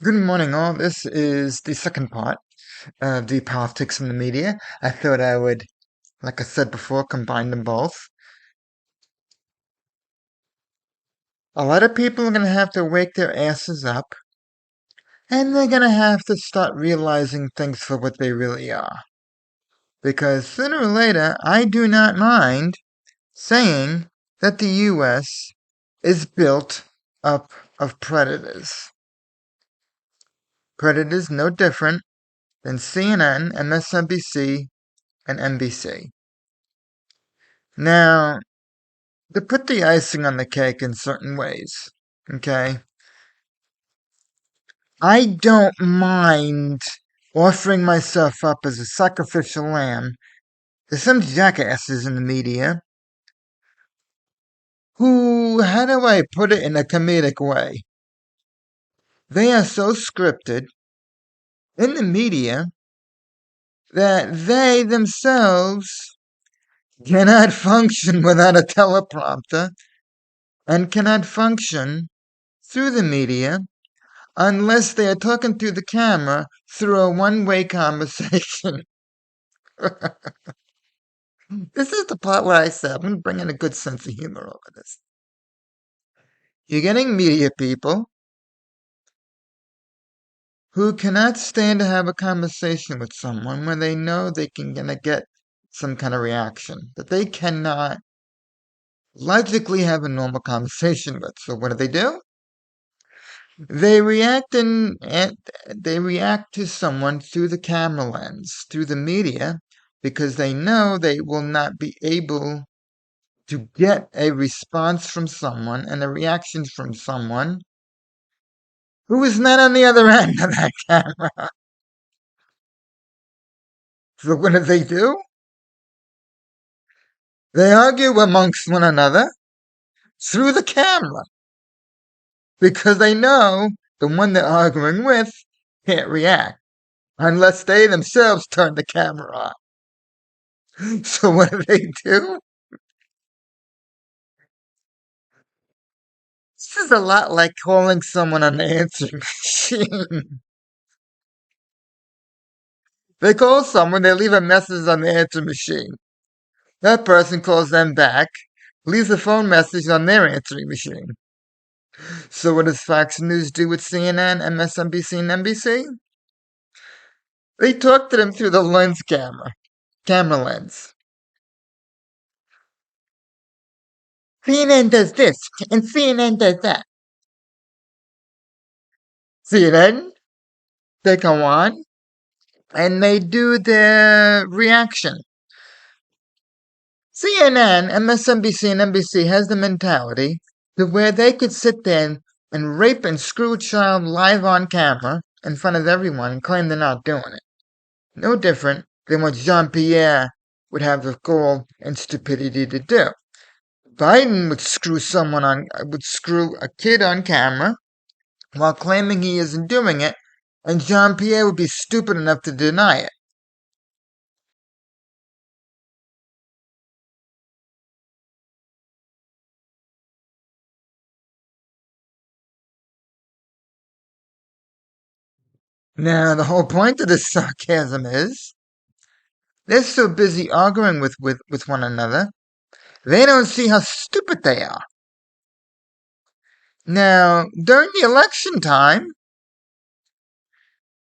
Good morning, all. This is the second part of the politics in the media. I thought I would, like I said before, combine them both. A lot of people are going to have to wake their asses up, and they're going to have to start realizing things for what they really are. Because sooner or later, I do not mind saying that the U.S. is built up of predators. Predators no different than CNN, MSNBC, and NBC. Now, to put the icing on the cake in certain ways, okay? I don't mind offering myself up as a sacrificial lamb to some jackasses in the media who, how do I put it in a comedic way? They are so scripted in the media that they themselves cannot function without a teleprompter and cannot function through the media unless they are talking to the camera through a one-way conversation. This is the part where I said I'm going to bring in a good sense of humor over this. You're getting media people who cannot stand to have a conversation with someone when they know they can gonna get some kind of reaction that they cannot logically have a normal conversation with. So what do? They react and they react to someone through the camera lens, through the media, because they know they will not be able to get a response from someone and a reaction from someone who is not on the other end of that camera. So what do? They argue amongst one another through the camera because they know the one they're arguing with can't react unless they themselves turn the camera on. So what do? This is a lot like calling someone on the answering machine. They call someone, they leave a message on the answering machine. That person calls them back, leaves a phone message on their answering machine. So what does Fox News do with CNN, MSNBC, and NBC? They talk to them through the camera lens. CNN does this, and CNN does that. CNN, they come on, and they do their reaction. CNN, MSNBC, and NBC has the mentality to where they could sit there and rape and screw a child live on camera in front of everyone and claim they're not doing it. No different than what Jean-Pierre would have the gall and stupidity to do. Biden would screw a kid on camera while claiming he isn't doing it, and Jean-Pierre would be stupid enough to deny it. Now, the whole point of this sarcasm is they're so busy arguing with one another, they don't see how stupid they are. Now, during the election time,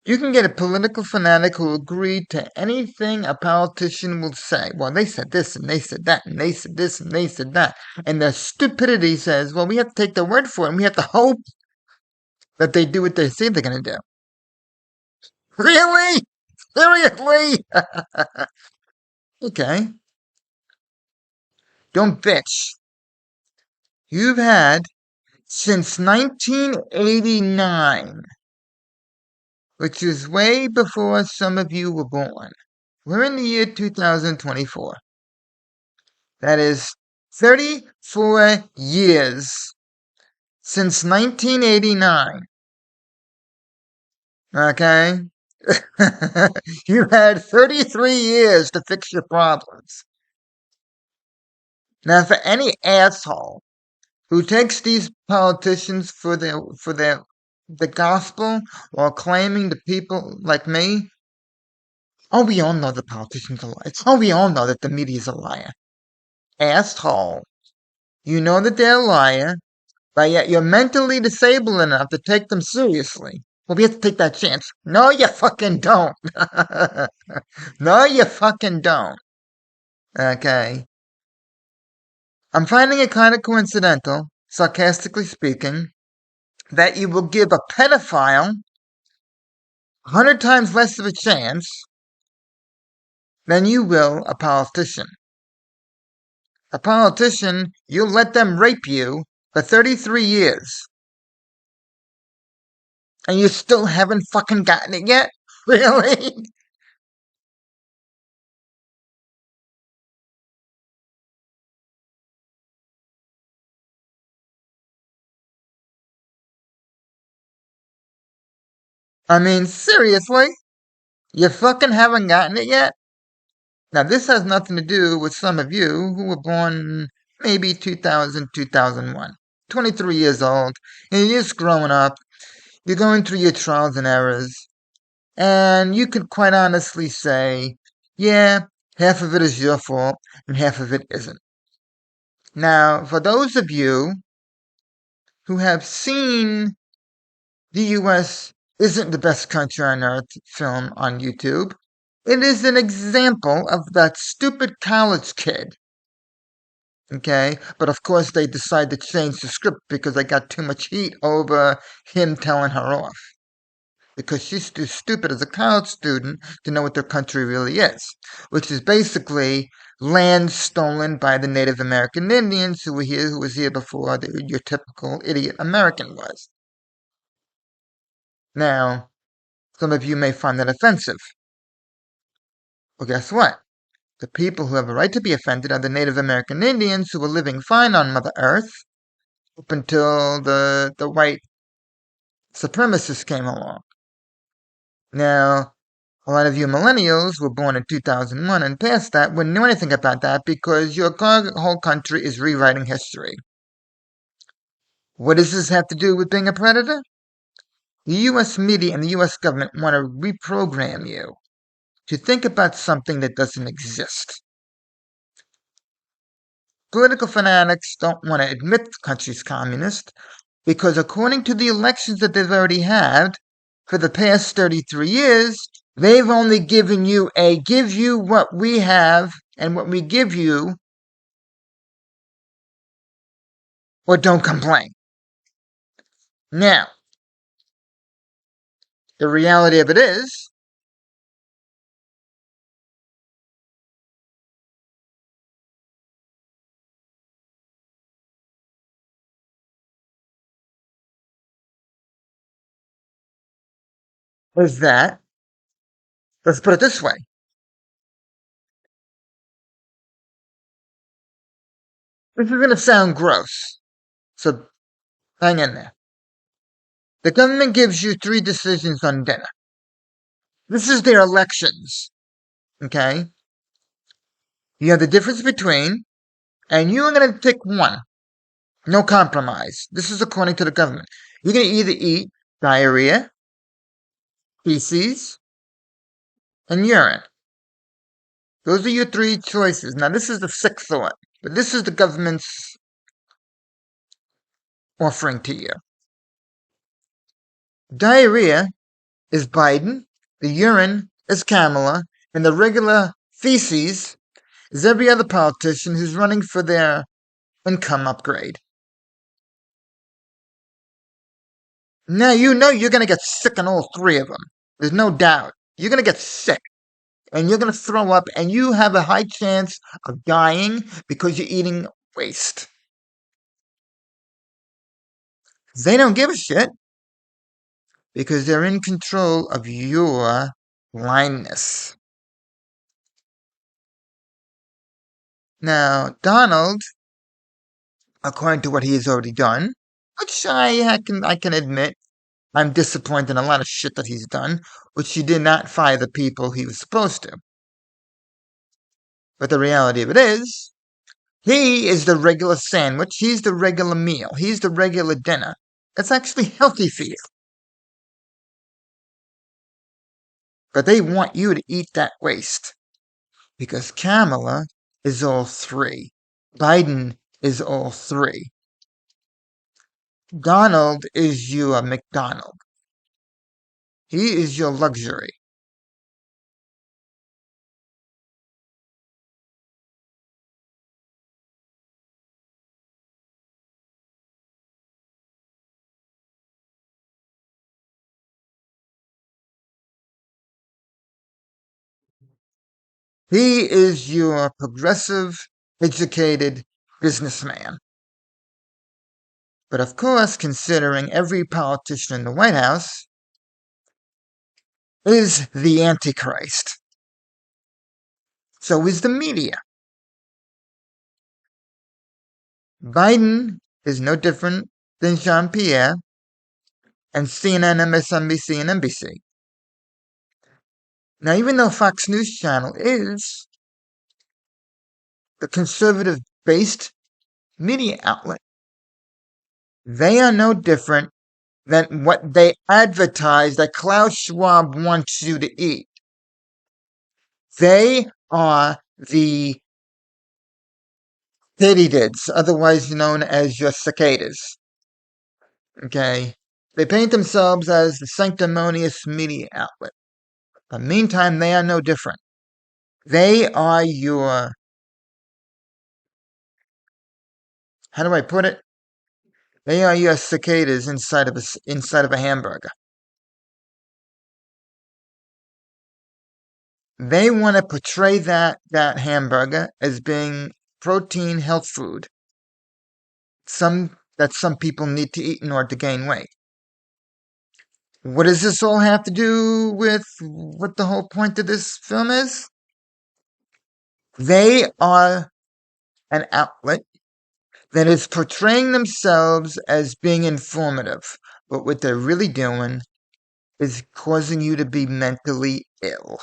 you can get a political fanatic who agreed to anything a politician will say. Well, they said this, and they said that, and they said this, and they said that. And their stupidity says, well, we have to take their word for it, and we have to hope that they do what they say they're going to do. Really? Seriously? Okay. Don't bitch. You've had since 1989, which is way before some of you were born. We're in the year 2024. That is 34 years since 1989. Okay? You had 33 years to fix your problems. Now, for any asshole who takes these politicians for their the gospel while claiming to people like me, oh, we all know the politicians are liars. Oh, we all know that the media's a liar. Asshole. You know that they're a liar, but yet you're mentally disabled enough to take them seriously. Well, we have to take that chance. No, you fucking don't. No, you fucking don't. Okay. I'm finding it kind of coincidental, sarcastically speaking, that you will give a pedophile 100 times less of a chance than you will a politician. A politician, you'll let them rape you for 33 years. And you still haven't fucking gotten it yet? Really? I mean, seriously? You fucking haven't gotten it yet? Now, this has nothing to do with some of you who were born maybe 2000, 2001. 23 years old, and you're just growing up. You're going through your trials and errors. And you could quite honestly say, yeah, half of it is your fault and half of it isn't. Now, for those of you who have seen the US isn't the best country on earth film on YouTube, it is an example of that stupid college kid. Okay, but of course they decide to change the script because they got too much heat over him telling her off. Because she's too stupid as a college student to know what their country really is, which is basically land stolen by the Native American Indians who was here before your typical idiot American was. Now, some of you may find that offensive. Well, guess what? The people who have a right to be offended are the Native American Indians who were living fine on Mother Earth up until the white supremacists came along. Now, a lot of you millennials were born in 2001 and past that wouldn't know anything about that because your whole country is rewriting history. What does this have to do with being a predator? The US media and the US government want to reprogram you to think about something that doesn't exist. Political fanatics don't want to admit the country's communist because according to the elections that they've already had for the past 33 years, they've only given you a give you what we have and what we give you, or don't complain. Now, the reality of it is that, let's put it this way. This is going to sound gross, so hang in there. The government gives you 3 decisions on dinner. This is their elections, okay? You have the difference between, and you're going to pick one. No compromise. This is according to the government. You're going to either eat diarrhea, feces, and urine. Those are your 3 choices. Now, this is the sick thought, but this is the government's offering to you. Diarrhea is Biden, the urine is Kamala, and the regular feces is every other politician who's running for their income upgrade. Now you know you're going to get sick on all 3 of them. There's no doubt. You're going to get sick. And you're going to throw up, and you have a high chance of dying because you're eating waste. They don't give a shit because they're in control of your blindness. Now, Donald, according to what he has already done, which I can admit, I'm disappointed in a lot of shit that he's done, which he did not fire the people he was supposed to. But the reality of it is, he is the regular sandwich, he's the regular meal, he's the regular dinner. It's actually healthy for you. But they want you to eat that waste. Because Kamala is all three. Biden is all three. Donald is your McDonald. He is your luxury. He is your progressive, educated businessman. But of course, considering every politician in the White House is the Antichrist. So is the media. Biden is no different than Jean Pierre and CNN, MSNBC, and NBC. Now, even though Fox News Channel is the conservative based media outlet, they are no different than what they advertise that Klaus Schwab wants you to eat. They are the katydids, otherwise known as your cicadas. Okay? They paint themselves as the sanctimonious media outlet. But meantime, they are no different. They are your, how do I put it? They are your cicadas inside of a hamburger. They want to portray that hamburger as being protein health food. That some people need to eat in order to gain weight. What does this all have to do with what the whole point of this film is? They are an outlet that is portraying themselves as being informative, but what they're really doing is causing you to be mentally ill.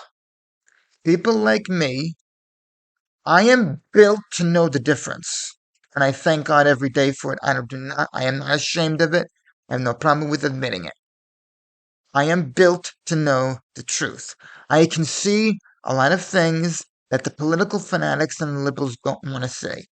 People like me, I am built to know the difference. And I thank God every day for it. I am not ashamed of it. I have no problem with admitting it. I am built to know the truth. I can see a lot of things that the political fanatics and the liberals don't want to see.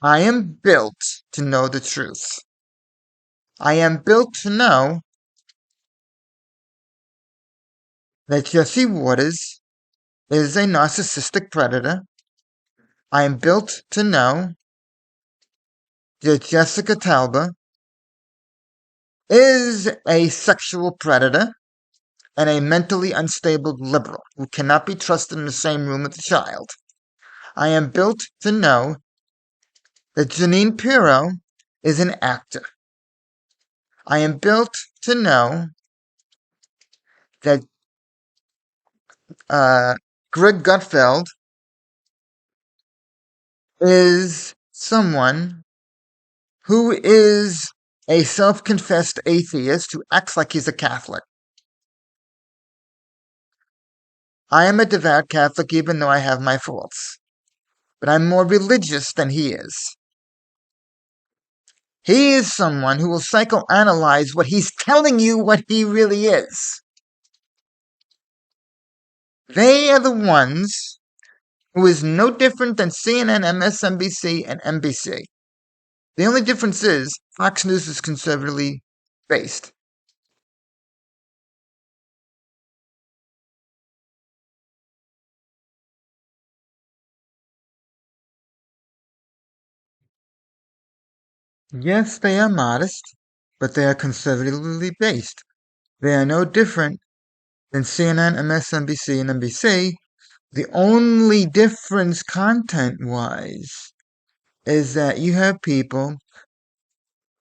I am built to know the truth. I am built to know that Jesse Waters is a narcissistic predator. I am built to know that Jessica Talbot is a sexual predator and a mentally unstable liberal who cannot be trusted in the same room with a child. I am built to know that Jeanine Pirro is an actor. I am built to know that Greg Gutfeld is someone who is a self-confessed atheist who acts like he's a Catholic. I am a devout Catholic even though I have my faults, but I'm more religious than he is. He is someone who will psychoanalyze what he's telling you what he really is. They are the ones who is no different than CNN, MSNBC, and NBC. The only difference is Fox News is conservatively based. Yes, they are modest, but they are conservatively based. They are no different than CNN, MSNBC, and NBC. The only difference content-wise is that you have people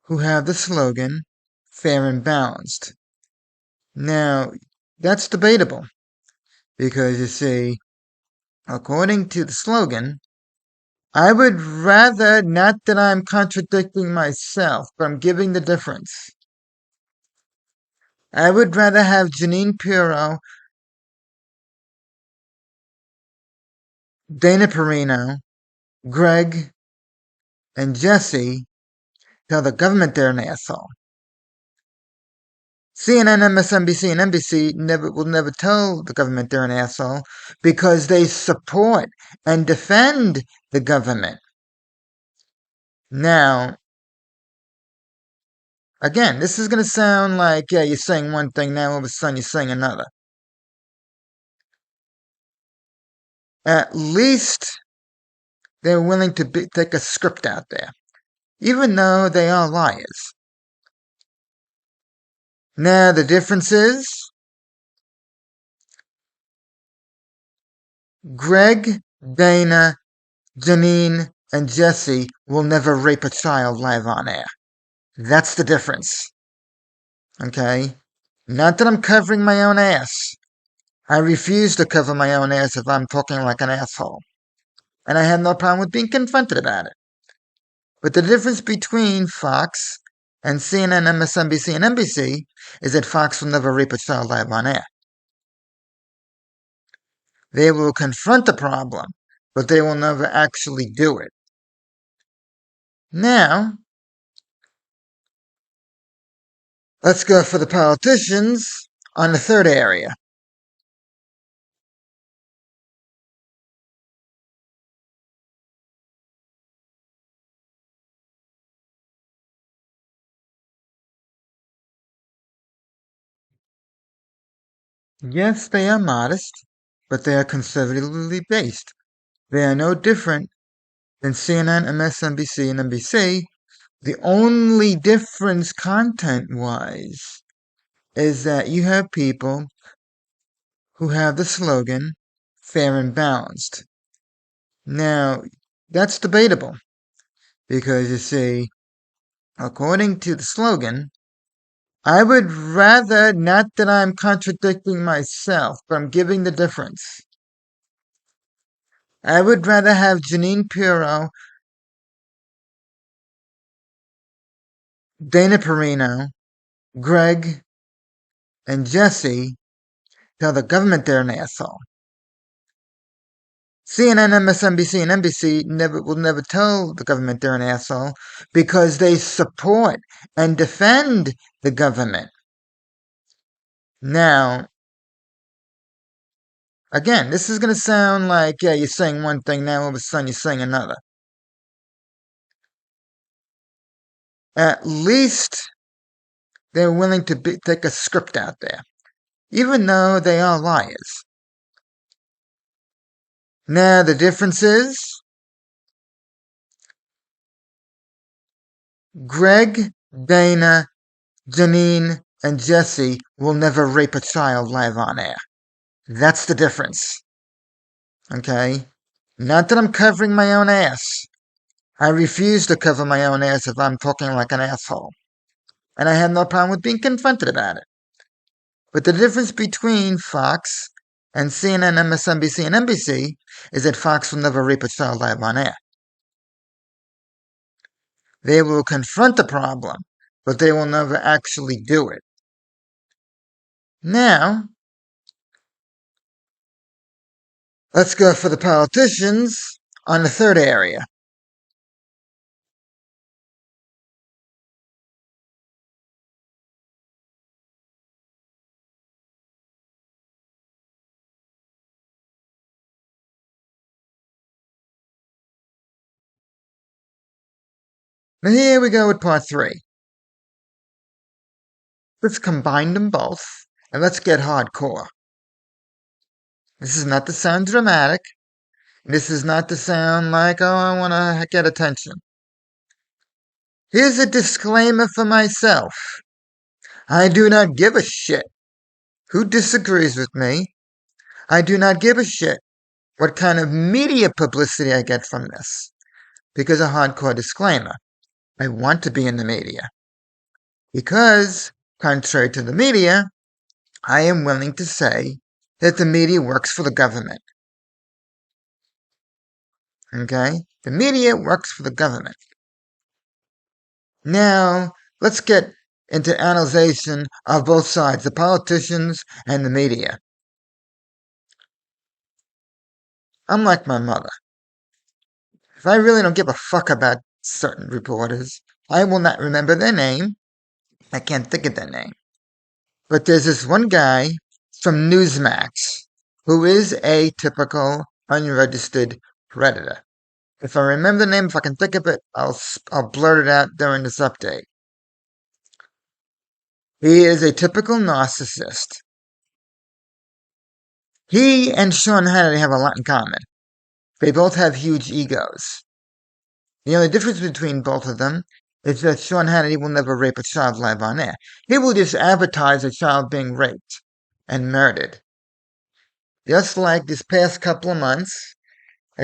who have the slogan, fair and balanced. Now, that's debatable, because you see, according to the slogan, I would rather, not that I'm contradicting myself, but I'm giving the difference. I would rather have Jeanine Pirro, Dana Perino, Greg, and Jesse tell the government they're an asshole. CNN, MSNBC, and NBC will never tell the government they're an asshole because they support and defend the government. Now, again, this is going to sound like, yeah, you're saying one thing, now all of a sudden you're saying another. At least they're willing to take a script out there, even though they are liars. Now, the difference is Greg, Dana, Jeanine, and Jesse will never rape a child live on air. That's the difference. Okay? Not that I'm covering my own ass. I refuse to cover my own ass if I'm talking like an asshole. And I have no problem with being confronted about it. But the difference between Fox and CNN, MSNBC, and NBC is that Fox will never rape a child live on air. They will confront the problem, but they will never actually do it. Now, let's go for the politicians on the third area. Yes, they are modest, but they are conservatively based. They are no different than CNN, MSNBC, and NBC. The only difference content-wise is that you have people who have the slogan, fair and balanced. Now, that's debatable, because you see, according to the slogan, I would rather, not that I'm contradicting myself, but I'm giving the difference. I would rather have Jeanine Pirro, Dana Perino, Greg, and Jesse tell the government they're an asshole. CNN, MSNBC, and NBC will never tell the government they're an asshole because they support and defend the government. Now, again, this is going to sound like, yeah, you're saying one thing, now all of a sudden you're saying another. At least they're willing to take a script out there, even though they are liars. Now, the difference is Greg, Dana, Jeanine, and Jesse will never rape a child live on air. That's the difference. Okay? Not that I'm covering my own ass. I refuse to cover my own ass if I'm talking like an asshole. And I have no problem with being confronted about it. But the difference between Fox and CNN, MSNBC, and NBC is that Fox will never rape a child live on air. They will confront the problem, but they will never actually do it. Now, let's go for the politicians on the third area. Now here we go with part 3. Let's combine them both, and let's get hardcore. This is not to sound dramatic. This is not to sound like, oh, I want to get attention. Here's a disclaimer for myself. I do not give a shit who disagrees with me. I do not give a shit what kind of media publicity I get from this. Because a hardcore disclaimer. I want to be in the media. Because, contrary to the media, I am willing to say that the media works for the government. Okay? The media works for the government. Now, let's get into analyzation of both sides, the politicians and the media. Unlike my mother, if I really don't give a fuck about certain reporters, I will not remember their name. I can't think of their name. But there's this one guy from Newsmax who is a typical unregistered predator. If I remember the name, if I can think of it, I'll blurt it out during this update. He is a typical narcissist. He and Sean Hannity have a lot in common. They both have huge egos. The only difference between both of them is that Sean Hannity will never rape a child live on air. He will just advertise a child being raped and murdered. Just like this past couple of months,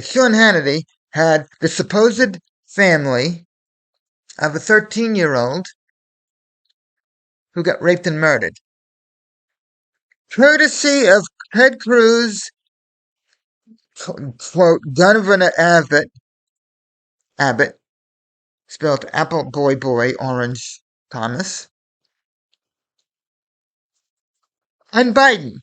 Sean Hannity had the supposed family of a 13-year-old who got raped and murdered. Courtesy of Ted Cruz, quote, Governor Abbott, spelled apple boy orange Thomas, and Biden.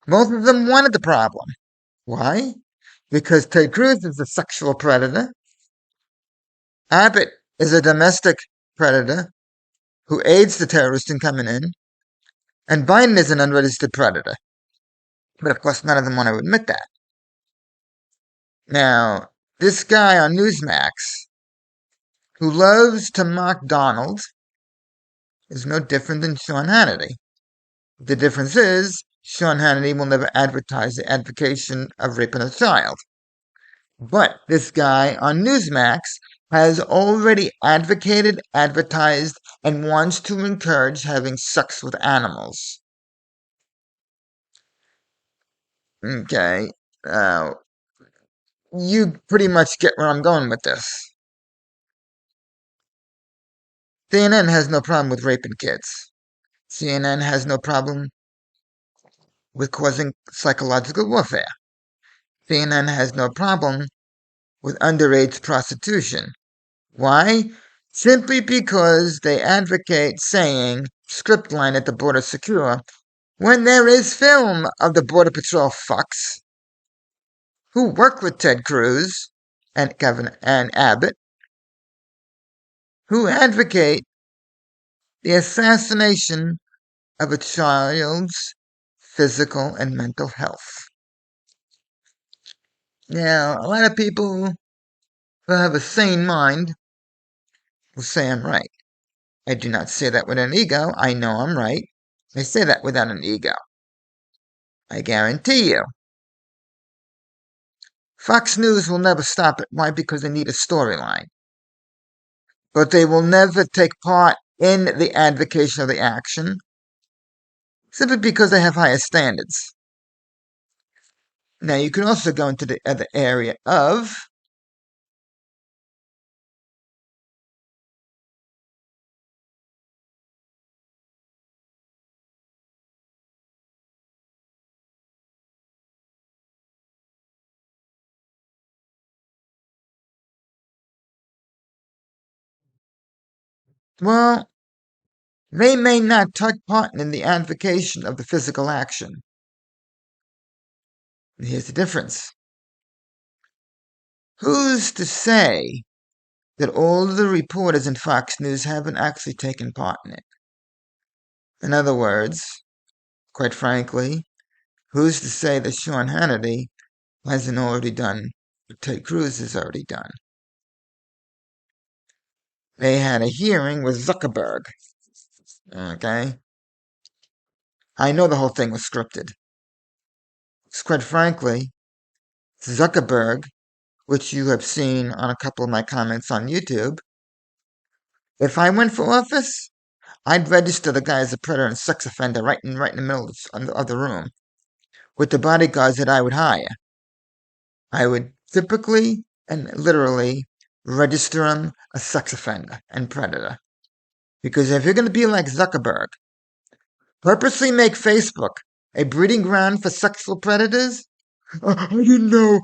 Both of them wanted the problem. Why? Because Ted Cruz is a sexual predator. Abbott is a domestic predator who aids the terrorists in coming in. And Biden is an unregistered predator. But of course, none of them want to admit that. Now, this guy on Newsmax, who loves to mock Donald, is no different than Sean Hannity. The difference is, Sean Hannity will never advertise the advocacy of raping a child. But this guy on Newsmax has already advocated, advertised, and wants to encourage having sex with animals. Okay, you pretty much get where I'm going with this. CNN has no problem with raping kids. CNN has no problem with causing psychological warfare. CNN has no problem with underage prostitution. Why? Simply because they advocate saying, script line at the border secure, when there is film of the Border Patrol fucks who work with Ted Cruz and Governor and Abbott, who advocate the assassination of a child's physical and mental health. Now, a lot of people who have a sane mind will say I'm right. I do not say that with an ego. I know I'm right. I say that without an ego. I guarantee you. Fox News will never stop it. Why? Because they need a storyline. But they will never take part in the advocacy of the action, simply because they have higher standards. Now, you can also go into the other area of well, they may not take part in the advocacy of the physical action. Here's the difference. Who's to say that all of the reporters in Fox News haven't actually taken part in it? In other words, quite frankly, who's to say that Sean Hannity hasn't already done what Ted Cruz has already done? They had a hearing with Zuckerberg. Okay? I know the whole thing was scripted. Quite frankly, Zuckerberg, which you have seen on a couple of my comments on YouTube, if I went for office, I'd register the guy as a predator and sex offender right in the middle of the room with the bodyguards that I would hire. I would typically and literally register him a sex offender and predator. Because if you're going to be like Zuckerberg, Purposely make Facebook a breeding ground for sexual predators? I didn't know.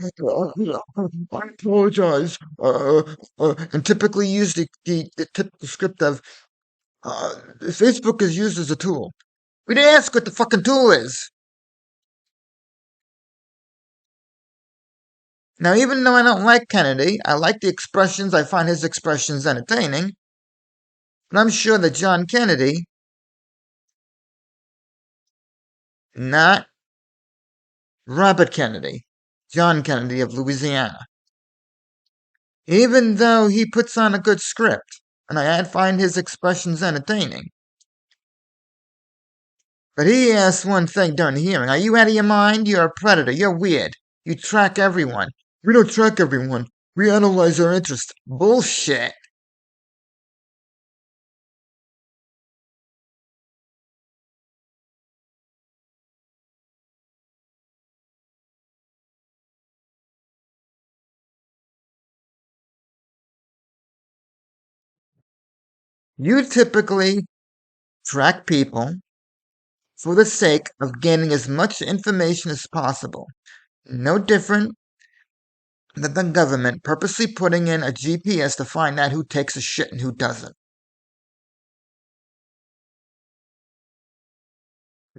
I apologize. And typically use the typical script of Facebook is used as a tool. We didn't ask what the fucking tool is. Now, even though I don't like Kennedy, I like the expressions. I find his expressions entertaining. But I'm sure that John Kennedy, not Robert Kennedy, John Kennedy of Louisiana, even though he puts on a good script, and I find his expressions entertaining. But he asked one thing during the hearing. Are you out of your mind? You're a predator. You're weird. You track everyone. We don't track everyone. We analyze our interests. Bullshit. You typically track people for the sake of gaining as much information as possible. No different than the government purposely putting in a GPS to find out who takes a shit and who doesn't.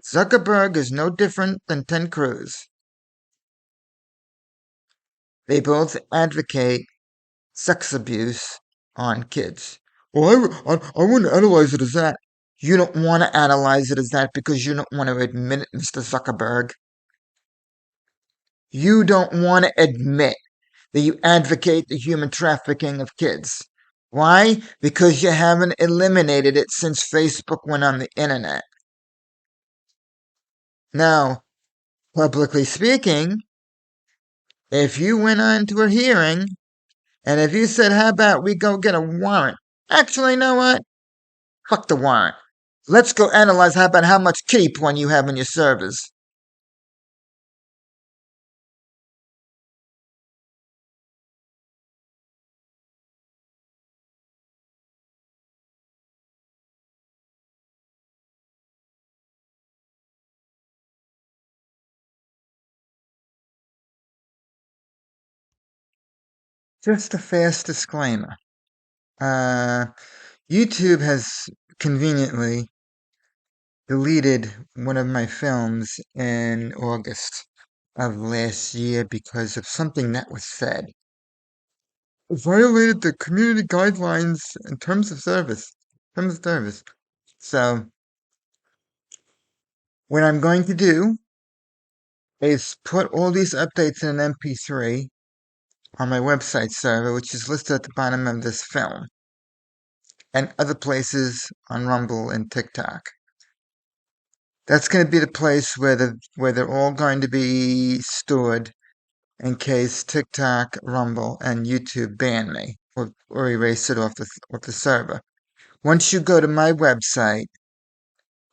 Zuckerberg is no different than Ted Cruz. They both advocate sex abuse on kids. Well, I wouldn't analyze it as that. You don't want to analyze it as that because you don't want to admit it, Mr. Zuckerberg. You don't want to admit that you advocate the human trafficking of kids. Why? Because you haven't eliminated it since Facebook went on the internet. Now, publicly speaking, if you went on to a hearing and if you said, how about we go get a warrant? Actually, you know what? Fuck the warrant. Let's go analyze how much kitty porn you have in your servers. Just a fast disclaimer. YouTube has conveniently deleted one of my films in August of last year because of something that was said. It violated the community guidelines in terms of service. So, what I'm going to do is put all these updates in an MP3 on my website server, which is listed at the bottom of this film, and other places on Rumble and TikTok. That's going to be the place where they're all going to be stored in case TikTok, Rumble, and YouTube ban me or erase it off the server. Once you go to my website,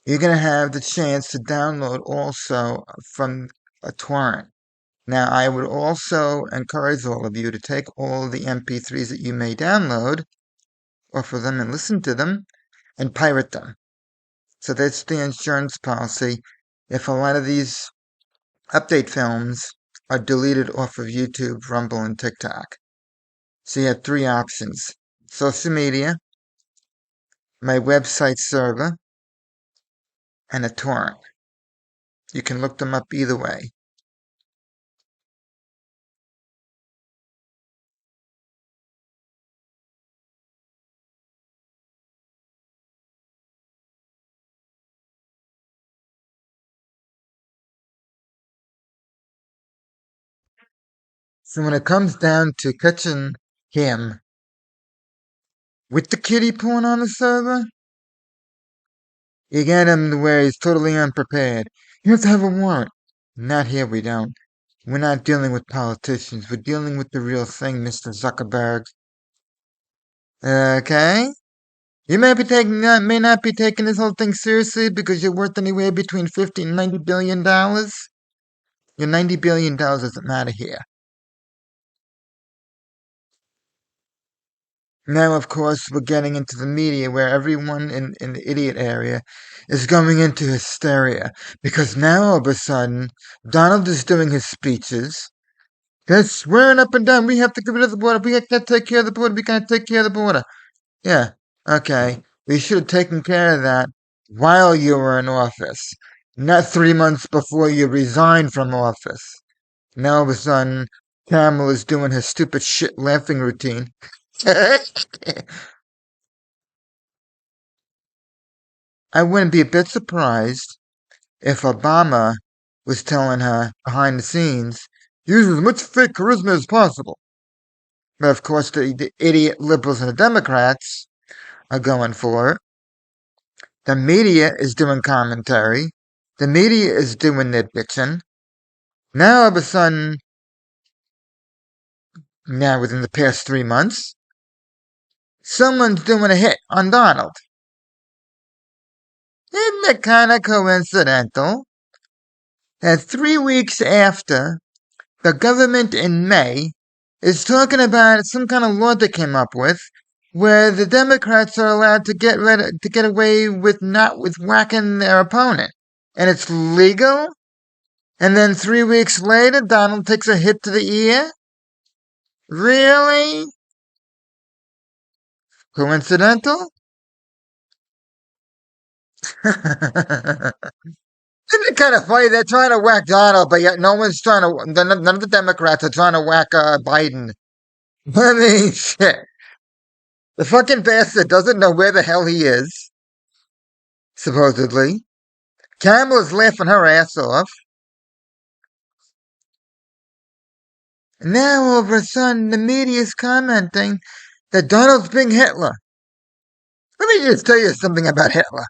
you're going to have the chance to download also from a torrent. Now, I would also encourage all of you to take all the MP3s that you may download, offer them and listen to them, and pirate them. So that's the insurance policy. If a lot of these update films are deleted off of YouTube, Rumble, and TikTok. So you have three options: social media, my website server, and a torrent. You can look them up either way. So when it comes down to catching him with the kitty porn on the server, you get him to where he's totally unprepared. You have to have a warrant. Not here, we don't. We're not dealing with politicians. We're dealing with the real thing, Mr. Zuckerberg. Okay? You may not be taking this whole thing seriously because you're worth anywhere between 50 and $90 billion. Your $90 billion doesn't matter here. Now, of course, we're getting into the media where everyone in the idiot area is going into hysteria because now all of a sudden Donald is doing his speeches. They're swearing up and down, we have to get rid of the border. We have to take care of the border. We got to take care of the border. Yeah, okay. We should have taken care of that while you were in office, not 3 months before you resigned from office. Now all of a sudden, Kamala is doing her stupid shit laughing routine. I wouldn't be a bit surprised if Obama was telling her behind the scenes, use as much fake charisma as possible. But of course, the idiot liberals and the Democrats are going for it. The media is doing commentary. The media is doing their bitching. Now, all of a sudden, now within the past 3 months, someone's doing a hit on Donald. Isn't it kind of coincidental that 3 weeks after the government in May is talking about some kind of law they came up with where the Democrats are allowed to get away with not with whacking their opponent, and it's legal. And then 3 weeks later, Donald takes a hit to the ear. Really? Coincidental? Isn't it kind of funny? They're trying to whack Donald, but yet no one's trying to. None of the Democrats are trying to whack Biden. I mean, shit. The fucking bastard doesn't know where the hell he is, supposedly. Kamala's laughing her ass off. And now, all of a sudden, the media's commenting that Donald's being Hitler. Let me just tell you something about Hitler,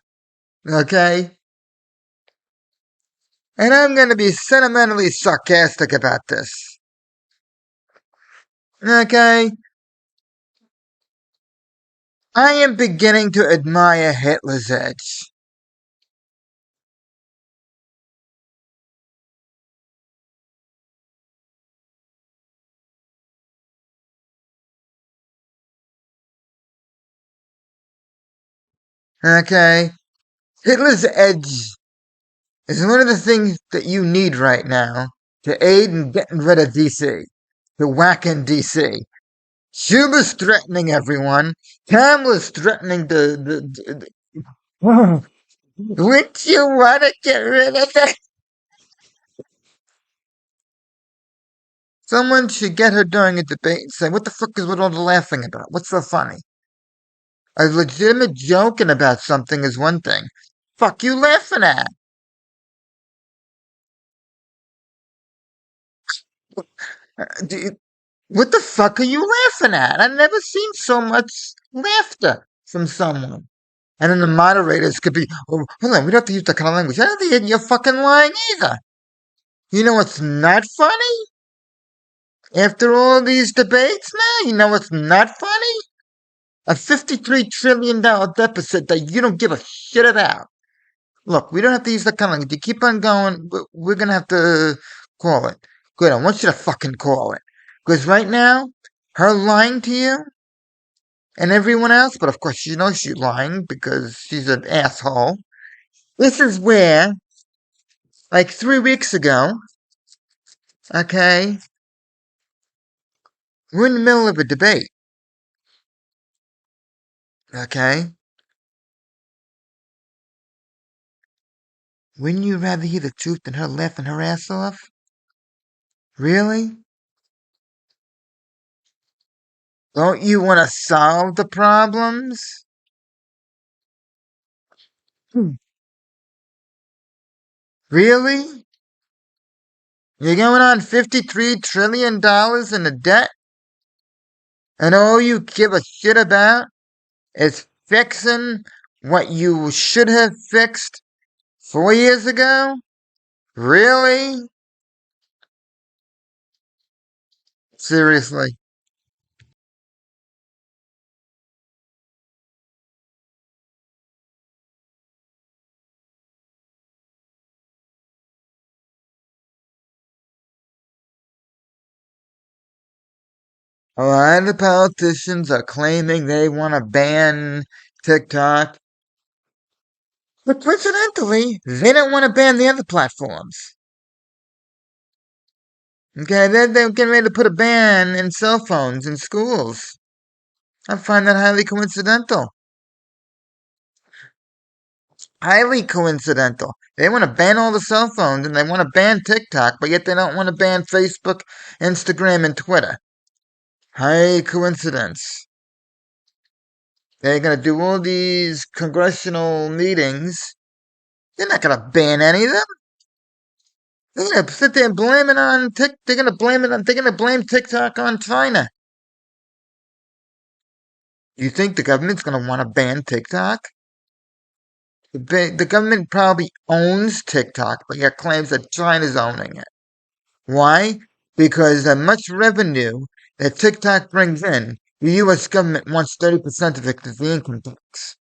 okay? And I'm going to be sentimentally sarcastic about this, okay? I am beginning to admire Hitler's edge. Okay? Hitler's edge is one of the things that you need right now to aid in getting rid of DC, to whack in DC. Schumer's threatening everyone. Kamala's threatening Wouldn't you want to get rid of that? Someone should get her during a debate and say, what the fuck is with all the laughing about? What's so funny? A legitimate joking about something is one thing. Fuck you laughing at? Do you, what the fuck are you laughing at? I've never seen so much laughter from someone. And then the moderators could be, oh, hold on, we don't have to use that kind of language. I don't think you're fucking lying either. You know what's not funny? After all these debates now, you know what's not funny? A $53 trillion deficit that you don't give a shit about. Look, we don't have to use that kind of language. You keep on going, we're going to have to call it. Good, I want you to fucking call it. Because right now, her lying to you and everyone else, but of course she knows she's lying because she's an asshole. This is where, like 3 weeks ago, okay, we're in the middle of a debate, okay? Wouldn't you rather hear the truth than her laughing her ass off? Really? Don't you want to solve the problems? Hmm. Really? You're going on $53 trillion in a debt, and all you give a shit about is fixing what you should have fixed 4 years ago? Really? Seriously. A lot of the politicians are claiming they want to ban TikTok, but coincidentally, they don't want to ban the other platforms. Okay, they're getting ready to put a ban in cell phones in schools. I find that highly coincidental. Highly coincidental. They want to ban all the cell phones and they want to ban TikTok, but yet they don't want to ban Facebook, Instagram, and Twitter. High coincidence. They're going to do all these congressional meetings. They're not going to ban any of them. They're going to sit there and blame it on They're going to blame it on. They're going to blame TikTok on China. You think the government's going to want to ban TikTok? The government probably owns TikTok, but yet claims that China's owning it. Why? Because the much revenue that TikTok brings in, the U.S. government wants 30% of it as the income tax.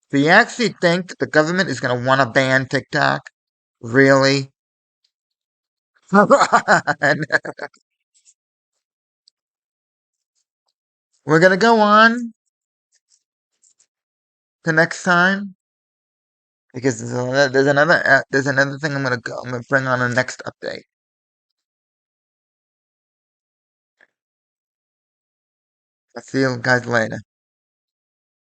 Do you actually think the government is going to want to ban TikTok? Really? Come on. We're going to go on to next time because there's another thing I'm going to bring on the next update. I'll see you guys later.